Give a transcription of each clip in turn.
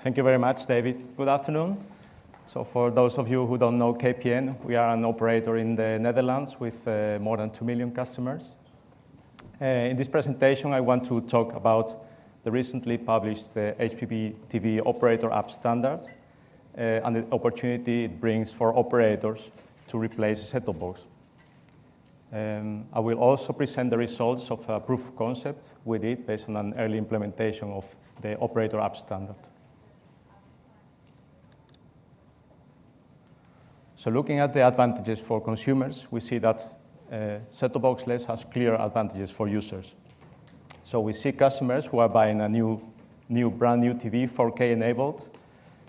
Thank you very much, David. Good afternoon. So for those of you who don't know KPN, we are an operator in the Netherlands with more than 2 million customers. In this presentation, I want to talk about the recently published HbbTV operator app standard and the opportunity it brings for operators to replace a set-top box. I will also present the results of a proof of concept we did based on an early implementation of the operator app standard. So looking at the advantages for consumers, we see that set-top box-less has clear advantages for users. So we see customers who are buying a brand new TV, 4K enabled,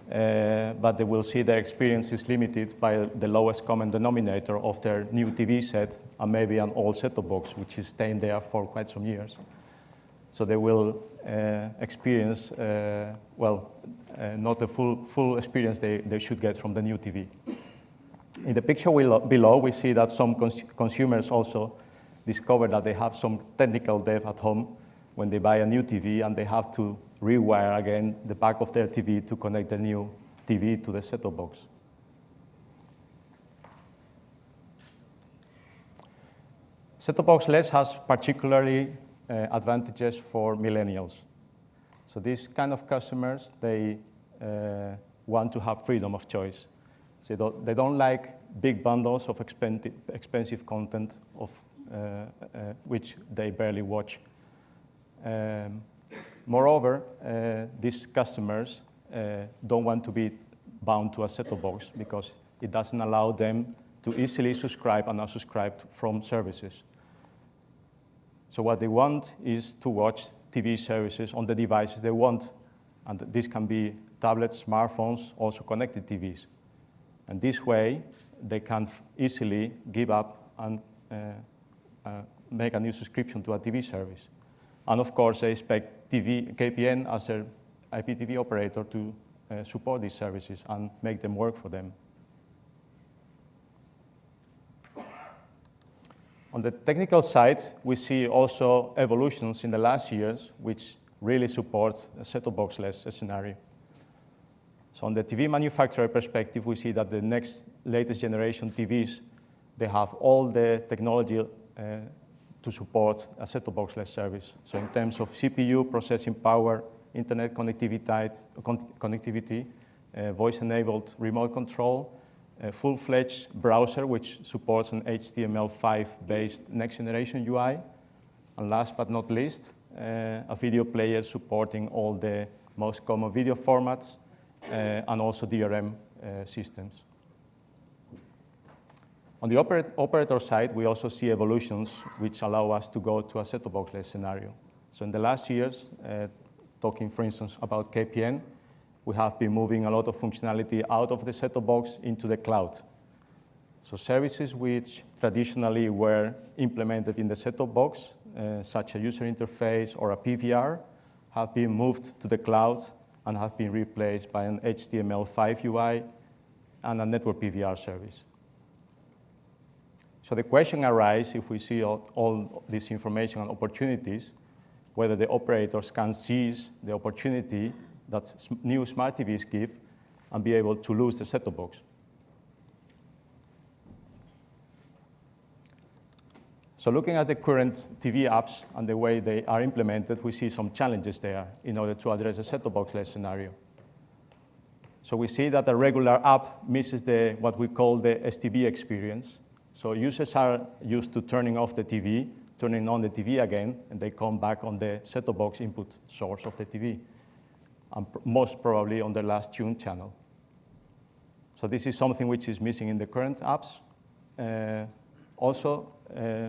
but they will see their experience is limited by the lowest common denominator of their new TV set and maybe an old set-top box, which is staying there for quite some years. So they will experience, not the full experience they should get from the new TV. In the picture below, we see that some consumers also discover that they have some technical debt at home when they buy a new TV and they have to rewire again the back of their TV to connect the new TV to the set-top box. Set-top box-less has particularly advantages for millennials. So these kind of customers, they want to have freedom of choice. So they don't like big bundles of expensive content of which they barely watch. Moreover, these customers don't want to be bound to a set-top box because it doesn't allow them to easily subscribe and unsubscribe from services. So what they want is to watch TV services on the devices they want. And this can be tablets, smartphones, also connected TVs. And this way, they can easily give up and make a new subscription to a TV service. And of course, they expect KPN as their IPTV operator to support these services and make them work for them. On the technical side, we see also evolutions in the last years which really support a set-top box-less scenario. So on the TV manufacturer perspective, we see that the latest generation TVs, they have all the technology to support a set-top box-less service. So in terms of CPU, processing power, internet connectivity, voice-enabled remote control, a full-fledged browser which supports an HTML5-based next-generation UI, and last but not least, a video player supporting all the most common video formats, and also DRM systems. On the operator side, we also see evolutions which allow us to go to a set-top box-less scenario. So in the last years, talking for instance about KPN, we have been moving a lot of functionality out of the set-top box into the cloud. So services which traditionally were implemented in the set-top box, such a user interface or a PVR, have been moved to the cloud and have been replaced by an HTML5 UI and a network PVR service. So the question arises, if we see all this information and opportunities, whether the operators can seize the opportunity that new smart TVs give and be able to lose the set-top box. So looking at the current TV apps and the way they are implemented, we see some challenges there in order to address a set-top box-less scenario. So we see that a regular app misses what we call the STB experience. So users are used to turning off the TV, turning on the TV again, and they come back on the set-top box input source of the TV, and most probably on the last tuned channel. So this is something which is missing in the current apps.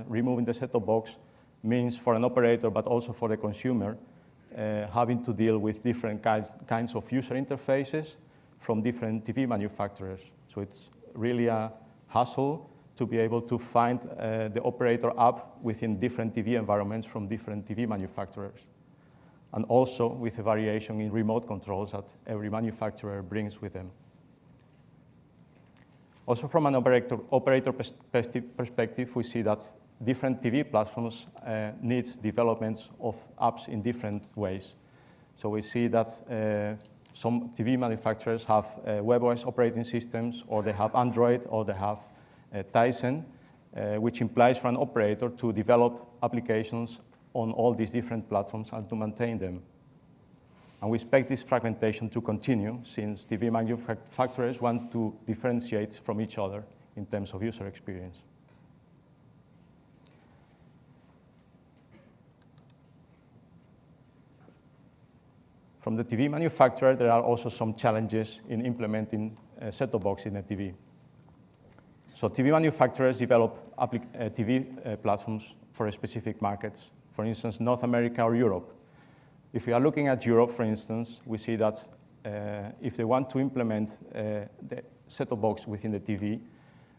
Removing the set-top box means for an operator, but also for the consumer, having to deal with different kinds of user interfaces from different TV manufacturers. So it's really a hassle to be able to find the operator app within different TV environments from different TV manufacturers. And also with a variation in remote controls that every manufacturer brings with them. Also from an operator perspective, we see that different TV platforms need developments of apps in different ways. So we see that some TV manufacturers have WebOS operating systems, or they have Android, or they have Tizen, which implies for an operator to develop applications on all these different platforms and to maintain them. And we expect this fragmentation to continue, since TV manufacturers want to differentiate from each other in terms of user experience. From the TV manufacturer, there are also some challenges in implementing a set-top box in a TV. So TV manufacturers develop TV platforms for specific markets, for instance, North America or Europe. If we are looking at Europe, for instance, we see that if they want to implement the set-top box within the TV,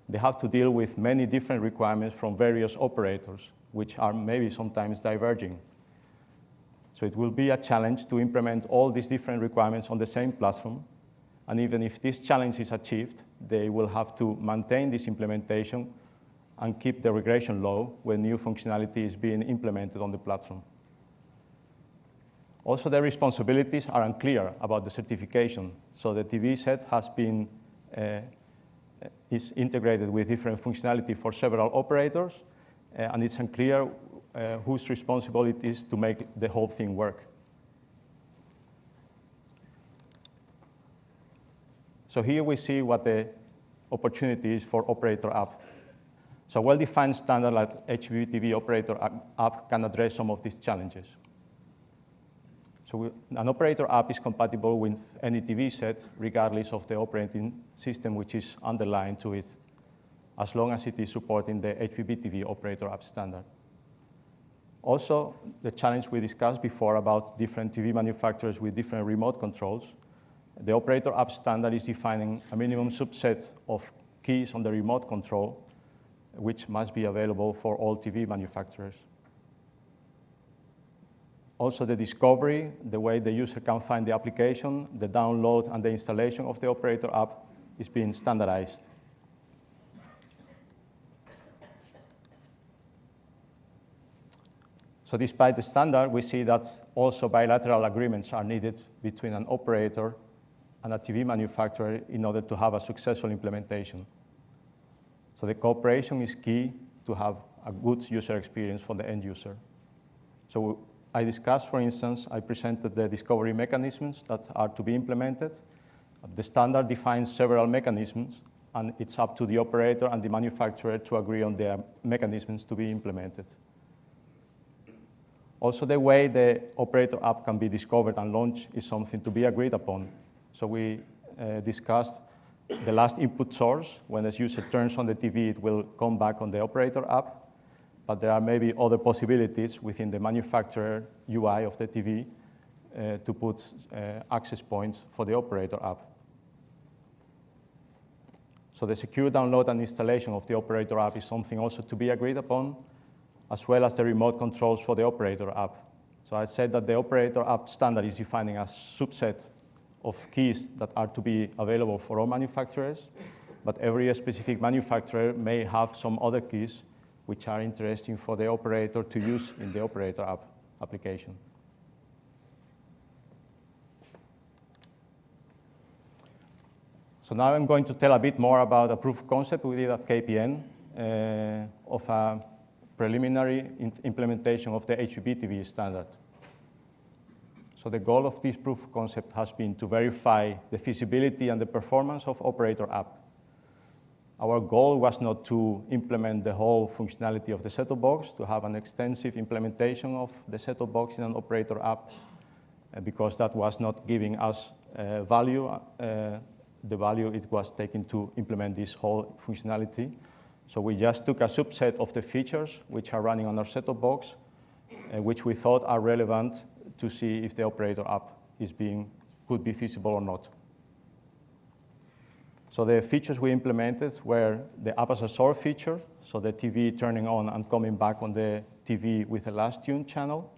they have to deal with many different requirements from various operators, which are maybe sometimes diverging. So it will be a challenge to implement all these different requirements on the same platform. And even if this challenge is achieved, they will have to maintain this implementation and keep the regression low when new functionality is being implemented on the platform. Also, their responsibilities are unclear about the certification. So the TV set has been is integrated with different functionality for several operators, and it's unclear whose responsibility it is to make the whole thing work. So here we see what the opportunity is for operator app. So a well-defined standard like HbbTV operator app can address some of these challenges. So an operator app is compatible with any TV set, regardless of the operating system which is underlying to it, as long as it is supporting the HbbTV operator app standard. Also, the challenge we discussed before about different TV manufacturers with different remote controls, the operator app standard is defining a minimum subset of keys on the remote control, which must be available for all TV manufacturers. Also, the discovery, the way the user can find the application, the download, and the installation of the operator app is being standardized. So despite the standard, we see that also bilateral agreements are needed between an operator and a TV manufacturer in order to have a successful implementation. So the cooperation is key to have a good user experience for the end user. So I discussed, for instance, I presented the discovery mechanisms that are to be implemented. The standard defines several mechanisms, and it's up to the operator and the manufacturer to agree on their mechanisms to be implemented. Also, the way the operator app can be discovered and launched is something to be agreed upon. So we discussed the last input source. When the user turns on the TV, it will come back on the operator app. But there are maybe other possibilities within the manufacturer UI of the TV to put access points for the operator app. So the secure download and installation of the operator app is something also to be agreed upon, as well as the remote controls for the operator app. So I said that the operator app standard is defining a subset of keys that are to be available for all manufacturers, but every specific manufacturer may have some other keys which are interesting for the operator to use in the operator app application. So now I'm going to tell a bit more about a proof of concept we did at KPN of a preliminary implementation of the HbbTV standard. So the goal of this proof of concept has been to verify the feasibility and the performance of operator app. Our goal was not to implement the whole functionality of the set-top box, to have an extensive implementation of the set-top box in an operator app, because that was not giving us value, the value it was taking to implement this whole functionality. So we just took a subset of the features which are running on our set-top box, which we thought are relevant to see if the operator app could be feasible or not. So the features we implemented were the app as a source feature, so the TV turning on and coming back on the TV with a last tune channel.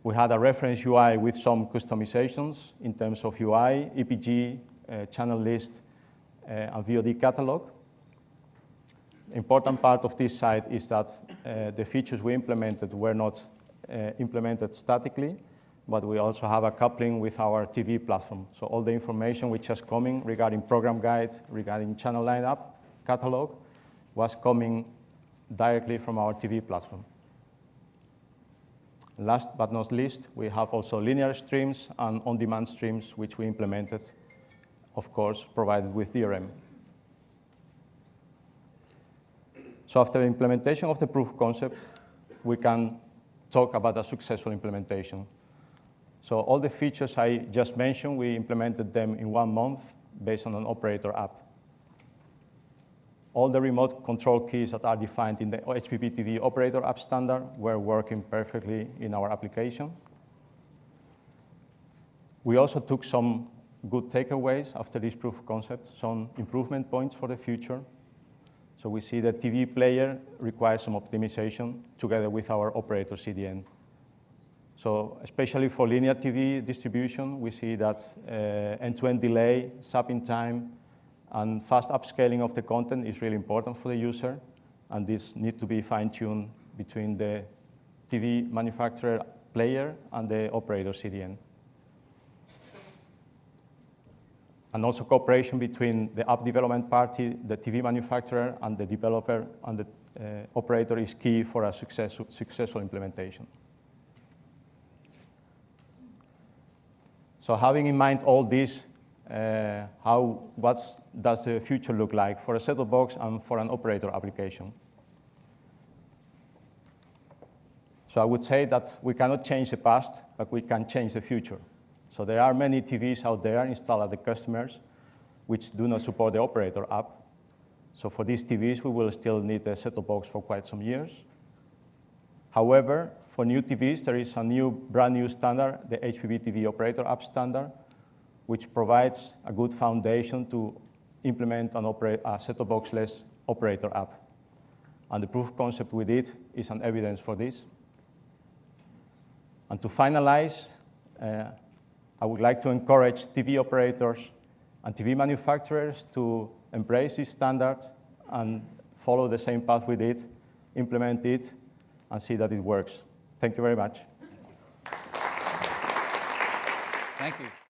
We had a reference UI with some customizations in terms of UI, EPG, channel list, and VOD catalog. Important part of this side is that the features we implemented were not implemented statically. but we also have a coupling with our TV platform. So all the information which is coming regarding program guides, regarding channel lineup, catalog, was coming directly from our TV platform. Last but not least, we have also linear streams and on-demand streams, which we implemented, of course, provided with DRM. So after the implementation of the proof of concept, we can talk about a successful implementation. So all the features I just mentioned, we implemented them in 1 month based on an operator app. All the remote control keys that are defined in the HbbTV operator app standard were working perfectly in our application. We also took some good takeaways after this proof of concept, some improvement points for the future. So we see that TV player requires some optimization together with our operator CDN. So especially for linear TV distribution, we see that end-to-end delay, zapping time, and fast upscaling of the content is really important for the user, and this needs to be fine-tuned between the TV manufacturer player and the operator CDN. And also cooperation between the app development party, the TV manufacturer, and the developer and the operator is key for a successful implementation. So having in mind all this, what does the future look like for a set-top box and for an operator application? So I would say that we cannot change the past, but we can change the future. So there are many TVs out there installed at the customers which do not support the operator app. So for these TVs, we will still need a set-top box for quite some years. However, for new TVs, there is a brand new standard, the HbbTV operator app standard, which provides a good foundation to implement a set-top box-less operator app. And the proof of concept we did is an evidence for this. And to finalize, I would like to encourage TV operators and TV manufacturers to embrace this standard and follow the same path we did, implement it, and see that it works. Thank you very much. Thank you.